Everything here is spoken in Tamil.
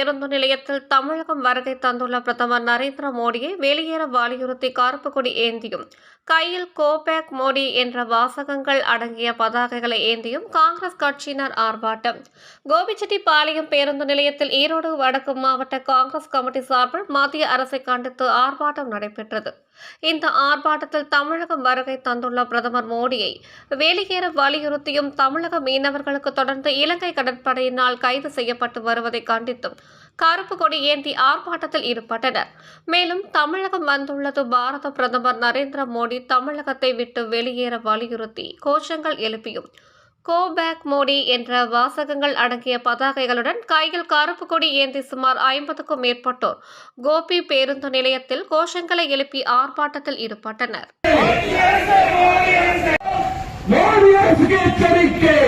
பேருந்து நிலையத்தில் தமிழகம் வருகை தந்துள்ள பிரதமர் நரேந்திர மோடியை வெளியேற வலியுறுத்தி கருப்பு கொடி ஏந்தியும் கையில் கோ பேக் மோடி என்ற வாசகங்கள் அடங்கிய பதாகைகளை ஏந்தியும் காங்கிரஸ் கட்சியினர் ஆர்ப்பாட்டம். கோபிச்செட்டிப்பாளையம் பேருந்து நிலையத்தில் ஈரோடு வடக்கு மாவட்ட காங்கிரஸ் கமிட்டி சார்பில் மத்திய அரசை கண்டித்து ஆர்ப்பாட்டம் நடைபெற்றது. இந்த ஆர்ப்பாட்டத்தில் தமிழகம் வருகை தந்துள்ள பிரதமர் மோடியை வெளியேற வலியுறுத்தியும் தமிழக மீனவர்களுக்கு தொடர்ந்து இலங்கை கடற்படையினால் கைது செய்யப்பட்டு வருவதை கண்டித்தும் கருப்பு கொடி ஏந்தி ஆர்ப்பாட்டத்தில் ஈடுபட்டனர். மேலும் தமிழகம் வந்துள்ளது பாரத பிரதமர் நரேந்திர மோடி தமிழகத்தை விட்டு வெளியேற வலியுறுத்தி கோஷங்கள் எழுப்பியும் கோ பேக் மோடி என்ற வாசகங்கள் அடங்கிய பதாகைகளுடன் கையில் கருப்பு கொடி ஏந்தி சுமார் 50க்கும் மேற்பட்டோர் கோபி பேருந்து நிலையத்தில் கோஷங்களை எழுப்பி ஆர்ப்பாட்டத்தில் ஈடுபட்டனர். மோடி அரசுக்கு எச்சரிக்கை.